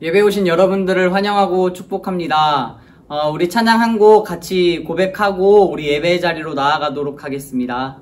예배 오신 여러분들을 환영하고 축복합니다. 우리 찬양 한 곡 같이 고백하고 우리 예배의 자리로 나아가도록 하겠습니다.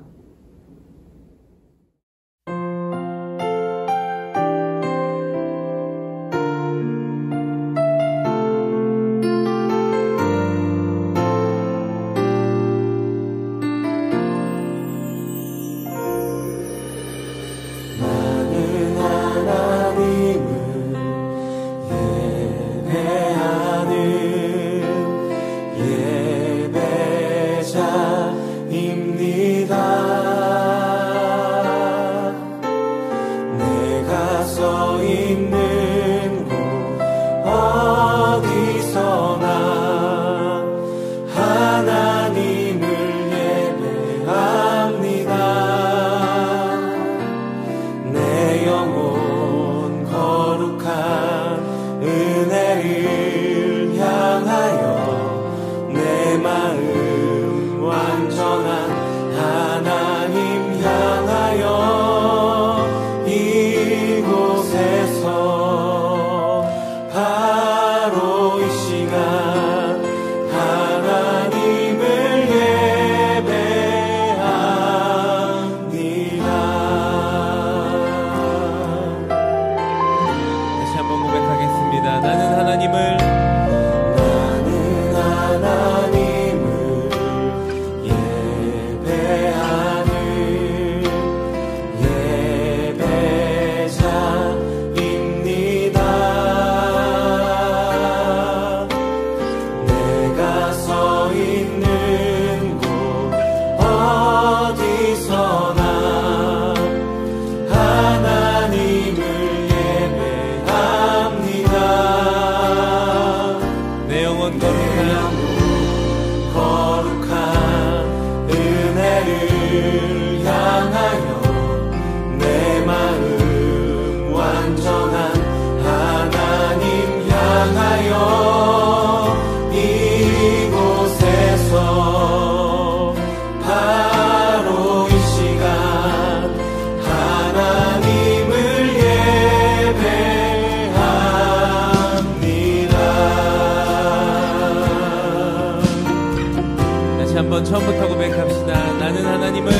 처음부터 고백합시다. 나는 하나님을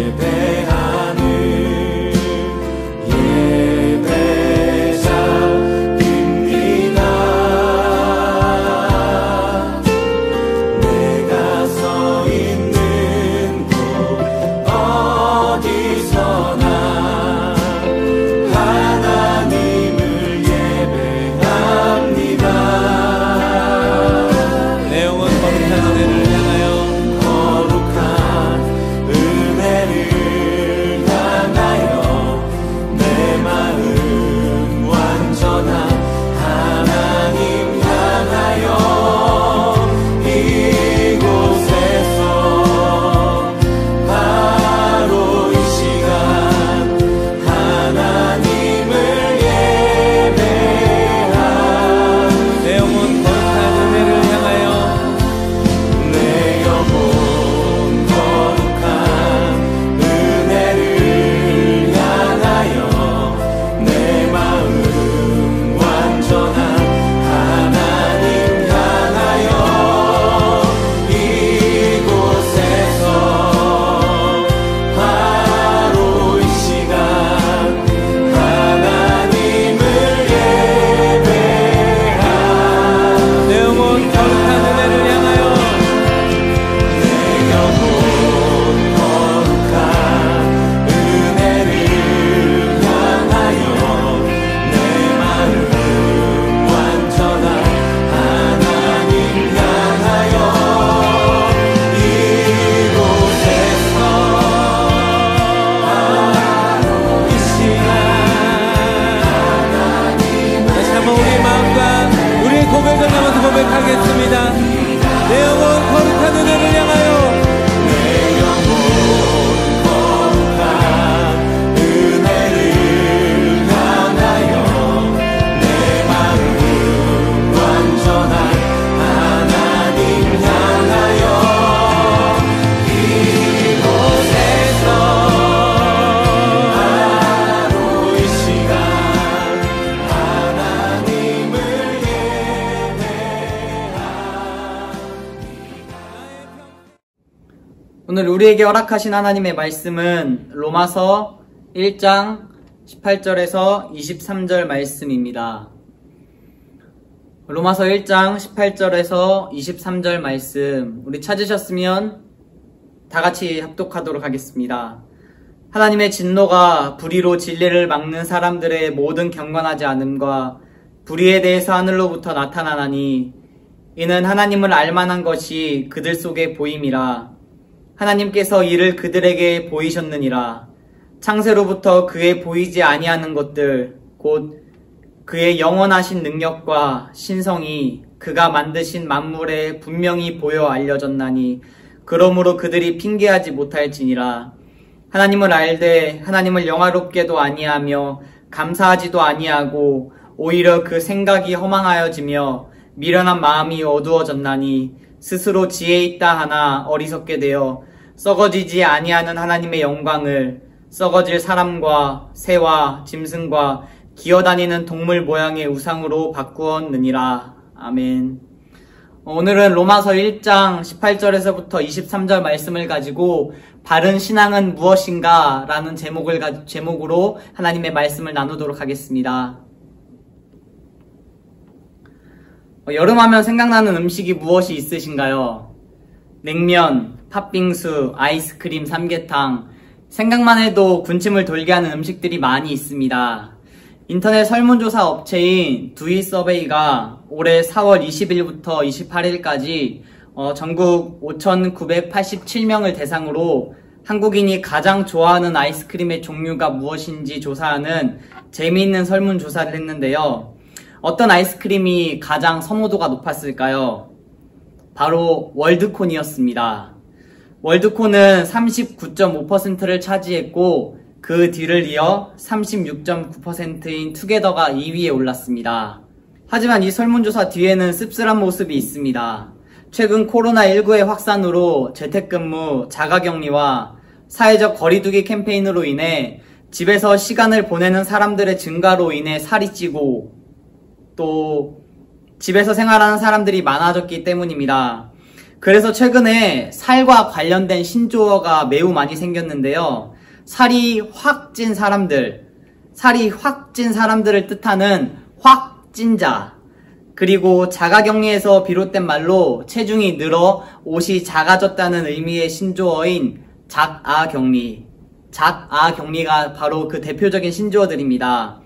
예배하는 예배자입니다. 내가 서 있는 곳 어디서나 하나님을 예배합니다. 오늘 우리에게 허락하신 하나님의 말씀은 로마서 1장 18절에서 23절 말씀입니다. 로마서 1장 18절에서 23절 말씀, 우리 찾으셨으면 다 같이 합독하도록 하겠습니다. 하나님의 진노가 불의로 진리를 막는 사람들의 모든 경건하지 않음과 불의에 대해서 하늘로부터 나타나나니 이는 하나님을 알만한 것이 그들 속에 보임이라. 하나님께서 이를 그들에게 보이셨느니라. 창세로부터 그의 보이지 아니하는 것들 곧 그의 영원하신 능력과 신성이 그가 만드신 만물에 분명히 보여 알려졌나니 그러므로 그들이 핑계하지 못할지니라. 하나님을 알되 하나님을 영화롭게도 아니하며 감사하지도 아니하고 오히려 그 생각이 허망하여지며 미련한 마음이 어두워졌나니 스스로 지혜 있다 하나 어리석게 되어 썩어지지 아니하는 하나님의 영광을 썩어질 사람과 새와 짐승과 기어다니는 동물 모양의 우상으로 바꾸었느니라. 아멘. 오늘은 로마서 1장 18절에서부터 23절 말씀을 가지고 바른 신앙은 무엇인가 라는 제목으로 하나님의 말씀을 나누도록 하겠습니다. 여름하면 생각나는 음식이 무엇이 있으신가요? 냉면, 팥빙수, 아이스크림, 삼계탕, 생각만 해도 군침을 돌게 하는 음식들이 많이 있습니다. 인터넷 설문조사 업체인 두이서베이가 올해 4월 20일부터 28일까지 전국 5,987명을 대상으로 한국인이 가장 좋아하는 아이스크림의 종류가 무엇인지 조사하는 재미있는 설문조사를 했는데요. 어떤 아이스크림이 가장 선호도가 높았을까요? 바로 월드콘이었습니다. 월드콘은 39.5%를 차지했고 그 뒤를 이어 36.9%인 투게더가 2위에 올랐습니다. 하지만 이 설문조사 뒤에는 씁쓸한 모습이 있습니다. 최근 코로나19의 확산으로 재택근무, 자가격리와 사회적 거리두기 캠페인으로 인해 집에서 시간을 보내는 사람들의 증가로 인해 살이 찌고 또 집에서 생활하는 사람들이 많아졌기 때문입니다. 그래서 최근에 살과 관련된 신조어가 매우 많이 생겼는데요. 살이 확 찐 사람들을 뜻하는 확찐자, 그리고 자가격리에서 비롯된 말로 체중이 늘어 옷이 작아졌다는 의미의 신조어인 작아격리가 바로 그 대표적인 신조어들입니다.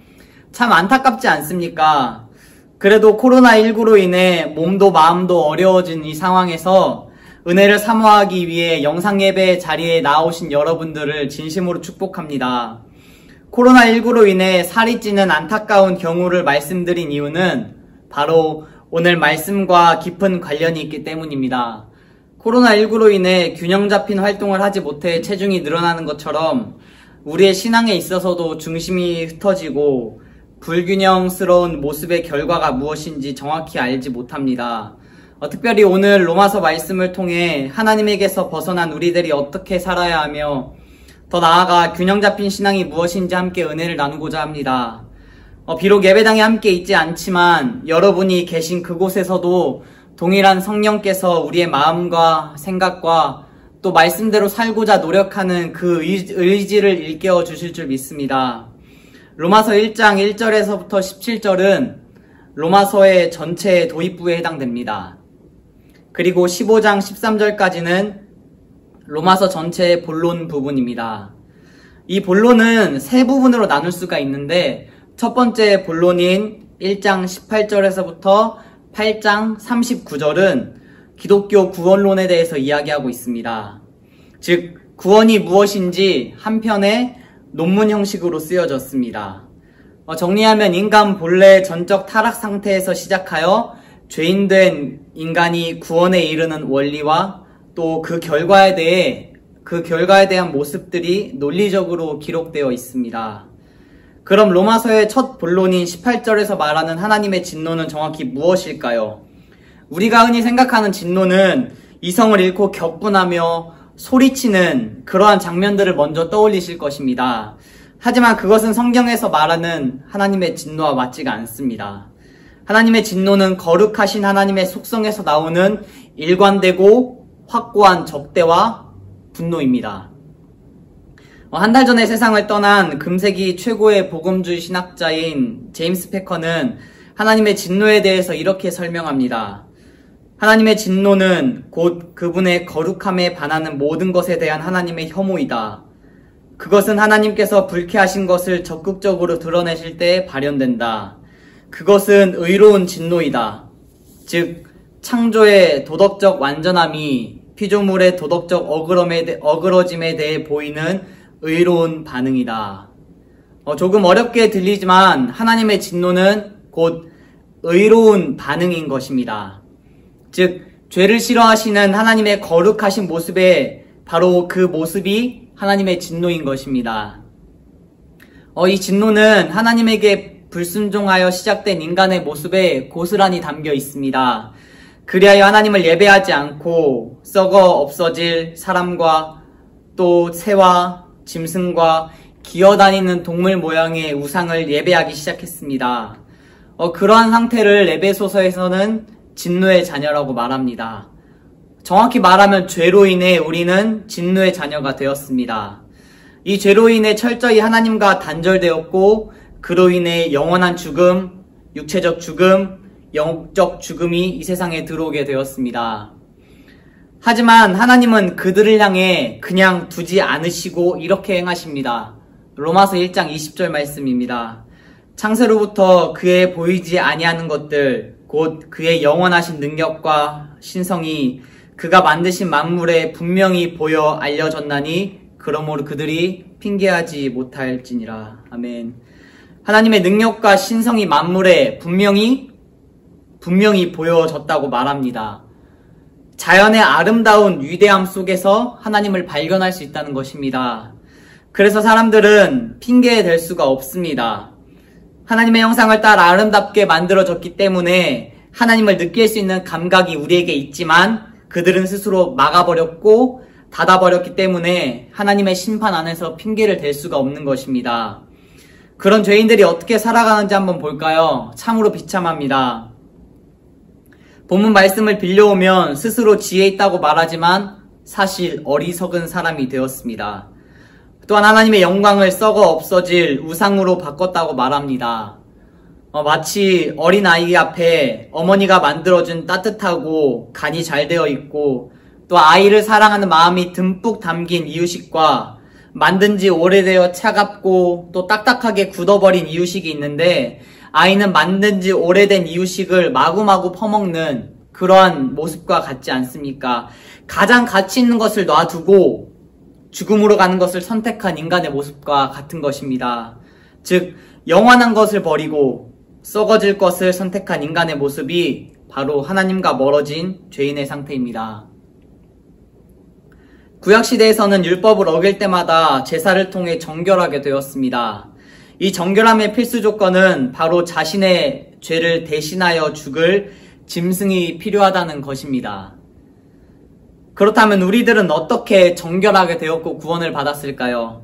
참 안타깝지 않습니까? 그래도 코로나19로 인해 몸도 마음도 어려워진 이 상황에서 은혜를 사모하기 위해 영상예배 자리에 나오신 여러분들을 진심으로 축복합니다. 코로나19로 인해 살이 찌는 안타까운 경우를 말씀드린 이유는 바로 오늘 말씀과 깊은 관련이 있기 때문입니다. 코로나19로 인해 균형 잡힌 활동을 하지 못해 체중이 늘어나는 것처럼 우리의 신앙에 있어서도 중심이 흩어지고 불균형스러운 모습의 결과가 무엇인지 정확히 알지 못합니다. 특별히 오늘 로마서 말씀을 통해 하나님에게서 벗어난 우리들이 어떻게 살아야 하며 더 나아가 균형 잡힌 신앙이 무엇인지 함께 은혜를 나누고자 합니다. 비록 예배당에 함께 있지 않지만 여러분이 계신 그곳에서도 동일한 성령께서 우리의 마음과 생각과 또 말씀대로 살고자 노력하는 그 의지를 일깨워 주실 줄 믿습니다. 로마서 1장 1절에서부터 17절은 로마서의 전체 도입부에 해당됩니다. 그리고 15장 13절까지는 로마서 전체의 본론 부분입니다. 이 본론은 세 부분으로 나눌 수가 있는데 첫 번째 본론인 1장 18절에서부터 8장 39절은 기독교 구원론에 대해서 이야기하고 있습니다. 즉 구원이 무엇인지 한 편의 논문 형식으로 쓰여졌습니다. 정리하면 인간 본래 전적 타락 상태에서 시작하여 죄인된 인간이 구원에 이르는 원리와 또 그 결과에 대한 모습들이 논리적으로 기록되어 있습니다. 그럼 로마서의 첫 본론인 18절에서 말하는 하나님의 진노는 정확히 무엇일까요? 우리가 흔히 생각하는 진노는 이성을 잃고 격분하며 소리치는 그러한 장면들을 먼저 떠올리실 것입니다. 하지만 그것은 성경에서 말하는 하나님의 진노와 맞지가 않습니다. 하나님의 진노는 거룩하신 하나님의 속성에서 나오는 일관되고 확고한 적대와 분노입니다. 한 달 전에 세상을 떠난 금세기 최고의 복음주의 신학자인 제임스 패커는 하나님의 진노에 대해서 이렇게 설명합니다. 하나님의 진노는 곧 그분의 거룩함에 반하는 모든 것에 대한 하나님의 혐오이다. 그것은 하나님께서 불쾌하신 것을 적극적으로 드러내실 때 발현된다. 그것은 의로운 진노이다. 즉 창조의 도덕적 완전함이 피조물의 도덕적 어그러짐에 대해 보이는 의로운 반응이다. 조금 어렵게 들리지만 하나님의 진노는 곧 의로운 반응인 것입니다. 즉 죄를 싫어하시는 하나님의 거룩하신 모습에 바로 그 모습이 하나님의 진노인 것입니다. 이 진노는 하나님에게 불순종하여 시작된 인간의 모습에 고스란히 담겨 있습니다. 그리하여 하나님을 예배하지 않고 썩어 없어질 사람과 또 새와 짐승과 기어다니는 동물 모양의 우상을 예배하기 시작했습니다. 그러한 상태를 에베소서에서는 진노의 자녀라고 말합니다. 정확히 말하면 죄로 인해 우리는 진노의 자녀가 되었습니다. 이 죄로 인해 철저히 하나님과 단절되었고 그로 인해 영원한 죽음, 육체적 죽음, 영적 죽음이 이 세상에 들어오게 되었습니다. 하지만 하나님은 그들을 향해 그냥 두지 않으시고 이렇게 행하십니다. 로마서 1장 20절 말씀입니다. 창세로부터 그의 보이지 아니하는 것들 곧 그의 영원하신 능력과 신성이 그가 만드신 만물에 분명히 보여 알려졌나니 그러므로 그들이 핑계하지 못할지니라. 아멘. 하나님의 능력과 신성이 만물에 분명히 보여졌다고 말합니다. 자연의 아름다운 위대함 속에서 하나님을 발견할 수 있다는 것입니다. 그래서 사람들은 핑계될 수가 없습니다. 하나님의 형상을 따라 아름답게 만들어졌기 때문에 하나님을 느낄 수 있는 감각이 우리에게 있지만 그들은 스스로 막아버렸고 닫아버렸기 때문에 하나님의 심판 안에서 핑계를 댈 수가 없는 것입니다. 그런 죄인들이 어떻게 살아가는지 한번 볼까요? 참으로 비참합니다. 본문 말씀을 빌려오면 스스로 지혜 있다고 말하지만 사실 어리석은 사람이 되었습니다. 또한 하나님의 영광을 썩어 없어질 우상으로 바꿨다고 말합니다. 마치 어린아이 앞에 어머니가 만들어준 따뜻하고 간이 잘 되어 있고 또 아이를 사랑하는 마음이 듬뿍 담긴 이유식과 만든 지 오래되어 차갑고 또 딱딱하게 굳어버린 이유식이 있는데 아이는 만든 지 오래된 이유식을 마구마구 퍼먹는 그러한 모습과 같지 않습니까? 가장 가치 있는 것을 놔두고 죽음으로 가는 것을 선택한 인간의 모습과 같은 것입니다. 즉 영원한 것을 버리고 썩어질 것을 선택한 인간의 모습이 바로 하나님과 멀어진 죄인의 상태입니다. 구약시대에서는 율법을 어길 때마다 제사를 통해 정결하게 되었습니다. 이 정결함의 필수 조건은 바로 자신의 죄를 대신하여 죽을 짐승이 필요하다는 것입니다. 그렇다면 우리들은 어떻게 정결하게 되었고 구원을 받았을까요?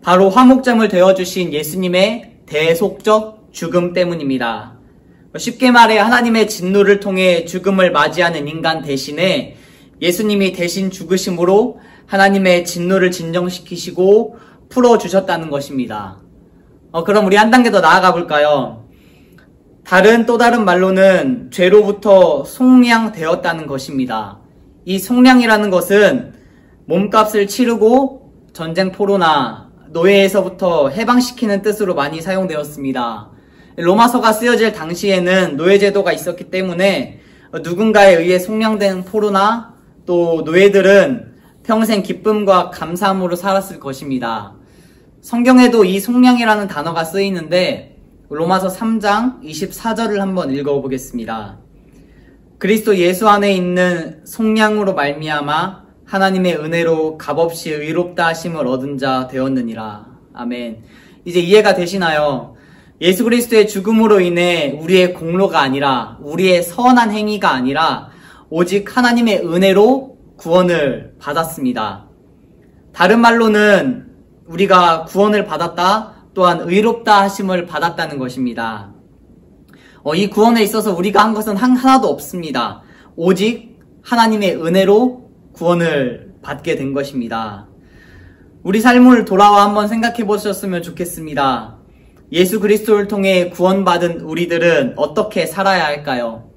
바로 화목제물 되어주신 예수님의 대속적 죽음 때문입니다. 쉽게 말해 하나님의 진노를 통해 죽음을 맞이하는 인간 대신에 예수님이 대신 죽으심으로 하나님의 진노를 진정시키시고 풀어주셨다는 것입니다. 그럼 우리 한 단계 더 나아가 볼까요? 또 다른 말로는 죄로부터 속량되었다는 것입니다. 이 속량이라는 것은 몸값을 치르고 전쟁 포로나 노예에서부터 해방시키는 뜻으로 많이 사용되었습니다. 로마서가 쓰여질 당시에는 노예제도가 있었기 때문에 누군가에 의해 속량된 포로나 또 노예들은 평생 기쁨과 감사함으로 살았을 것입니다. 성경에도 이 속량이라는 단어가 쓰이는데 로마서 3장 24절을 한번 읽어보겠습니다. 그리스도 예수 안에 있는 속량으로 말미암아 하나님의 은혜로 값없이 의롭다 하심을 얻은 자 되었느니라. 아멘. 이제 이해가 되시나요? 예수 그리스도의 죽음으로 인해 우리의 공로가 아니라 우리의 선한 행위가 아니라 오직 하나님의 은혜로 구원을 받았습니다. 다른 말로는 우리가 구원을 받았다 또한 의롭다 하심을 받았다는 것입니다. 이 구원에 있어서 우리가 한 것은 하나도 없습니다. 오직 하나님의 은혜로 구원을 받게 된 것입니다. 우리 삶을 돌아와 한번 생각해 보셨으면 좋겠습니다. 예수 그리스도를 통해 구원받은 우리들은 어떻게 살아야 할까요?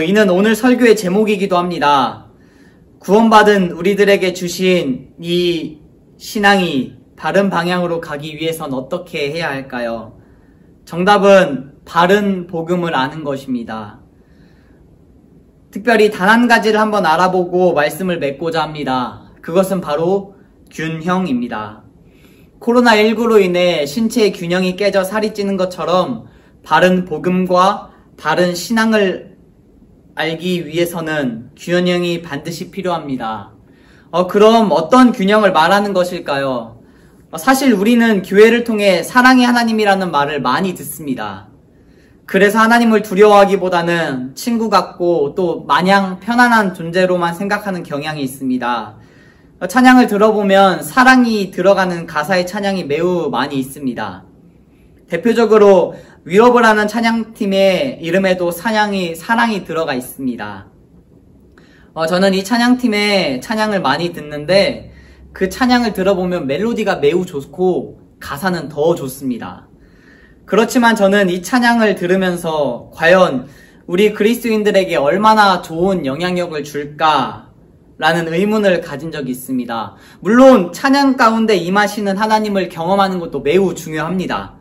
이는 오늘 설교의 제목이기도 합니다. 구원받은 우리들에게 주신 이 신앙이 바른 방향으로 가기 위해선 어떻게 해야 할까요? 정답은 바른 복음을 아는 것입니다. 특별히 단 한 가지를 한번 알아보고 말씀을 맺고자 합니다. 그것은 바로 균형입니다. 코로나19로 인해 신체의 균형이 깨져 살이 찌는 것처럼 바른 복음과 바른 신앙을 알기 위해서는 균형이 반드시 필요합니다. 그럼 어떤 균형을 말하는 것일까요? 사실 우리는 교회를 통해 사랑의 하나님이라는 말을 많이 듣습니다. 그래서 하나님을 두려워하기보다는 친구 같고 또 마냥 편안한 존재로만 생각하는 경향이 있습니다. 찬양을 들어보면 사랑이 들어가는 가사의 찬양이 매우 많이 있습니다. 대표적으로 위협을 하는 찬양팀의 이름에도 사랑이 들어가 있습니다. 저는 이 찬양팀의 찬양을 많이 듣는데 그 찬양을 들어보면 멜로디가 매우 좋고 가사는 더 좋습니다. 그렇지만 저는 이 찬양을 들으면서 과연 우리 그리스도인들에게 얼마나 좋은 영향력을 줄까라는 의문을 가진 적이 있습니다. 물론 찬양 가운데 임하시는 하나님을 경험하는 것도 매우 중요합니다.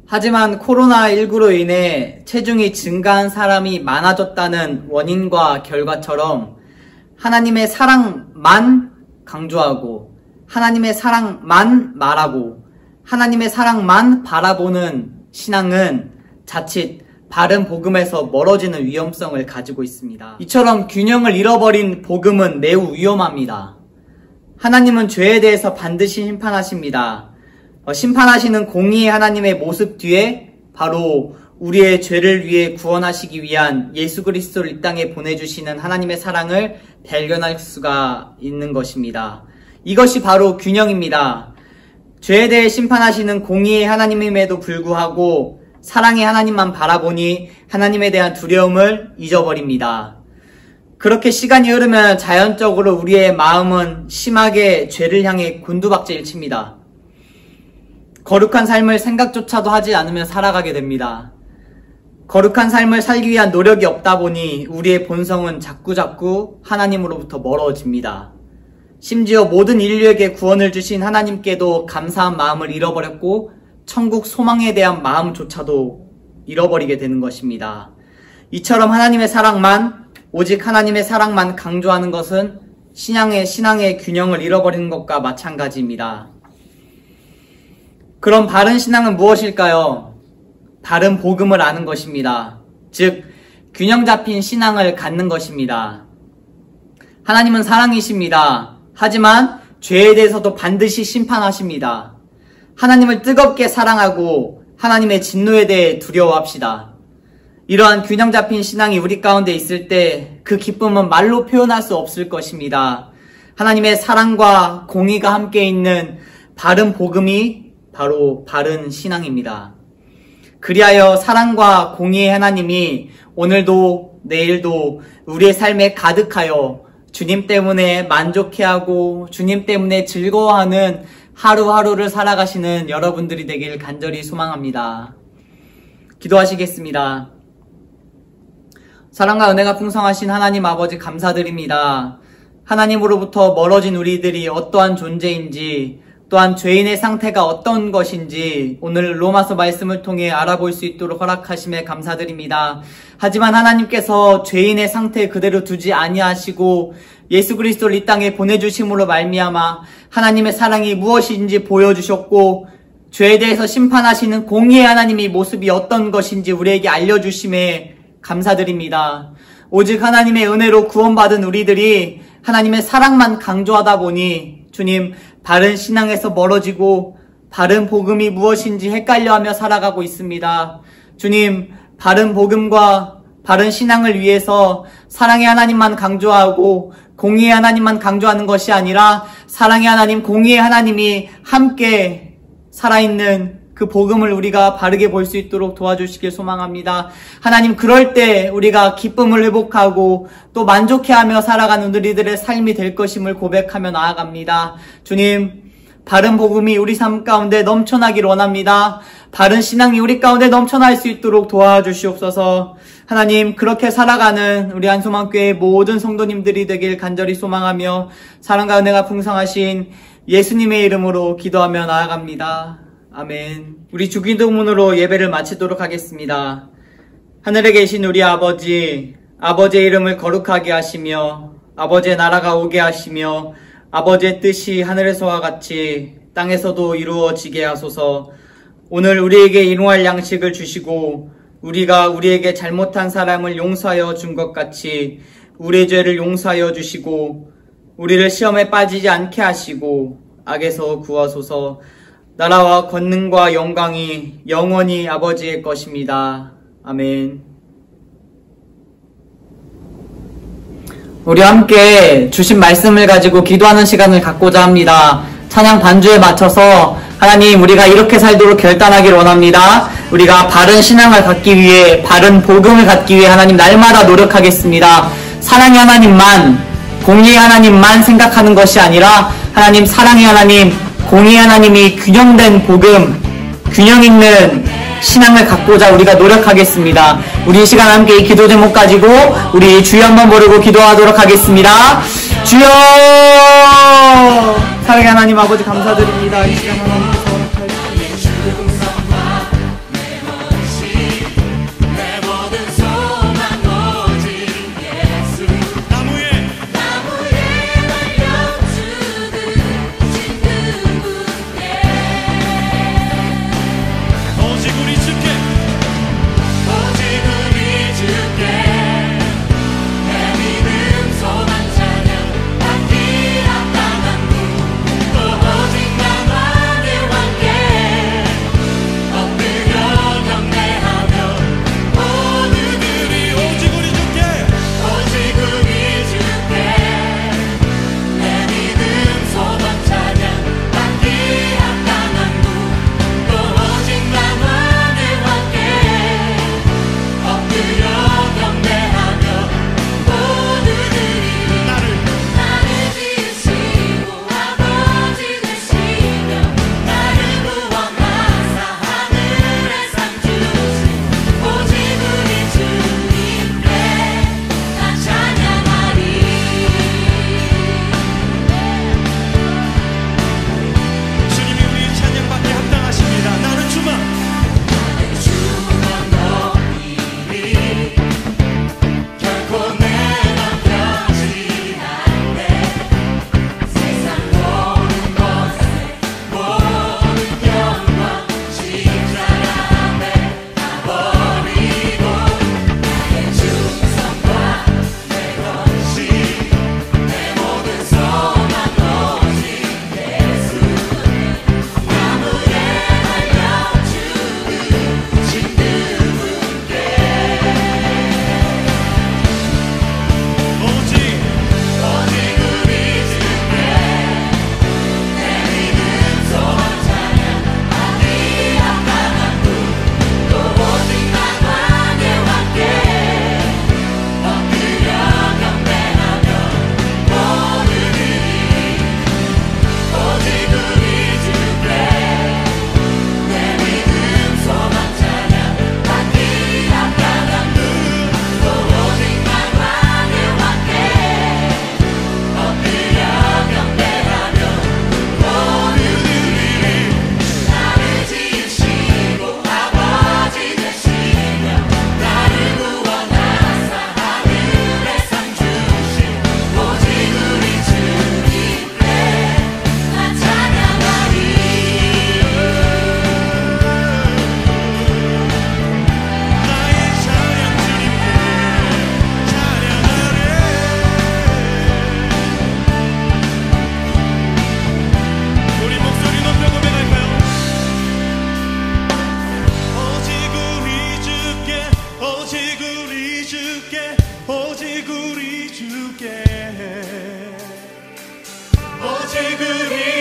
하지만 코로나19로 인해 체중이 증가한 사람이 많아졌다는 원인과 결과처럼 하나님의 사랑만 강조하고 하나님의 사랑만 말하고 하나님의 사랑만 바라보는 신앙은 자칫 바른 복음에서 멀어지는 위험성을 가지고 있습니다. 이처럼 균형을 잃어버린 복음은 매우 위험합니다. 하나님은 죄에 대해서 반드시 심판하십니다. 심판하시는 공의의 하나님의 모습 뒤에 바로 우리의 죄를 위해 구원하시기 위한 예수 그리스도를 이 땅에 보내주시는 하나님의 사랑을 발견할 수가 있는 것입니다. 이것이 바로 균형입니다. 죄에 대해 심판하시는 공의의 하나님임에도 불구하고 사랑의 하나님만 바라보니 하나님에 대한 두려움을 잊어버립니다. 그렇게 시간이 흐르면 자연적으로 우리의 마음은 심하게 죄를 향해 곤두박질 칩니다. 거룩한 삶을 생각조차도 하지 않으며 살아가게 됩니다. 거룩한 삶을 살기 위한 노력이 없다 보니 우리의 본성은 자꾸자꾸 하나님으로부터 멀어집니다. 심지어 모든 인류에게 구원을 주신 하나님께도 감사한 마음을 잃어버렸고 천국 소망에 대한 마음조차도 잃어버리게 되는 것입니다. 이처럼 하나님의 사랑만, 오직 하나님의 사랑만 강조하는 것은 신앙의 균형을 잃어버리는 것과 마찬가지입니다. 그럼 바른 신앙은 무엇일까요? 바른 복음을 아는 것입니다. 즉, 균형 잡힌 신앙을 갖는 것입니다. 하나님은 사랑이십니다. 하지만 죄에 대해서도 반드시 심판하십니다. 하나님을 뜨겁게 사랑하고 하나님의 진노에 대해 두려워합시다. 이러한 균형 잡힌 신앙이 우리 가운데 있을 때 그 기쁨은 말로 표현할 수 없을 것입니다. 하나님의 사랑과 공의가 함께 있는 바른 복음이 바로 바른 신앙입니다. 그리하여 사랑과 공의의 하나님이 오늘도 내일도 우리의 삶에 가득하여 주님 때문에 만족해하고 주님 때문에 즐거워하는 하루하루를 살아가시는 여러분들이 되길 간절히 소망합니다. 기도하시겠습니다. 사랑과 은혜가 풍성하신 하나님 아버지 감사드립니다. 하나님으로부터 멀어진 우리들이 어떠한 존재인지 또한 죄인의 상태가 어떤 것인지 오늘 로마서 말씀을 통해 알아볼 수 있도록 허락하심에 감사드립니다. 하지만 하나님께서 죄인의 상태 그대로 두지 아니하시고 예수 그리스도를 이 땅에 보내주심으로 말미암아 하나님의 사랑이 무엇인지 보여주셨고 죄에 대해서 심판하시는 공의의 하나님의 모습이 어떤 것인지 우리에게 알려주심에 감사드립니다. 오직 하나님의 은혜로 구원받은 우리들이 하나님의 사랑만 강조하다 보니 주님 바른 신앙에서 멀어지고 바른 복음이 무엇인지 헷갈려하며 살아가고 있습니다. 주님, 바른 복음과 바른 신앙을 위해서 사랑의 하나님만 강조하고 공의의 하나님만 강조하는 것이 아니라 사랑의 하나님, 공의의 하나님이 함께 살아있는 그 복음을 우리가 바르게 볼 수 있도록 도와주시길 소망합니다. 하나님, 그럴 때 우리가 기쁨을 회복하고 또 만족해하며 살아가는 우리들의 삶이 될 것임을 고백하며 나아갑니다. 주님, 바른 복음이 우리 삶 가운데 넘쳐나길 원합니다. 바른 신앙이 우리 가운데 넘쳐날 수 있도록 도와주시옵소서. 하나님, 그렇게 살아가는 우리 한소망교회 모든 성도님들이 되길 간절히 소망하며 사랑과 은혜가 풍성하신 예수님의 이름으로 기도하며 나아갑니다. 아멘. 우리 주기도문으로 예배를 마치도록 하겠습니다. 하늘에 계신 우리 아버지, 아버지의 이름을 거룩하게 하시며 아버지의 나라가 오게 하시며 아버지의 뜻이 하늘에서와 같이 땅에서도 이루어지게 하소서. 오늘 우리에게 일용할 양식을 주시고 우리가 우리에게 잘못한 사람을 용서하여 준 것 같이 우리의 죄를 용서하여 주시고 우리를 시험에 빠지지 않게 하시고 악에서 구하소서. 나라와 권능과 영광이 영원히 아버지의 것입니다. 아멘. 우리 함께 주신 말씀을 가지고 기도하는 시간을 갖고자 합니다. 찬양 반주에 맞춰서 하나님, 우리가 이렇게 살도록 결단하길 원합니다. 우리가 바른 신앙을 갖기 위해, 바른 복음을 갖기 위해 하나님 날마다 노력하겠습니다. 사랑의 하나님만, 공의의 하나님만 생각하는 것이 아니라 하나님, 사랑의 하나님, 공의의 하나님이 균형된 복음, 균형 있는 신앙을 갖고자 우리가 노력하겠습니다. 우리 이 시간 함께 이 기도 제목 가지고 우리 주여 한번 부르고 기도하도록 하겠습니다. 주여! 사랑의 하나님 아버지 감사드립니다. 이 시간 하나님께서 오직 우리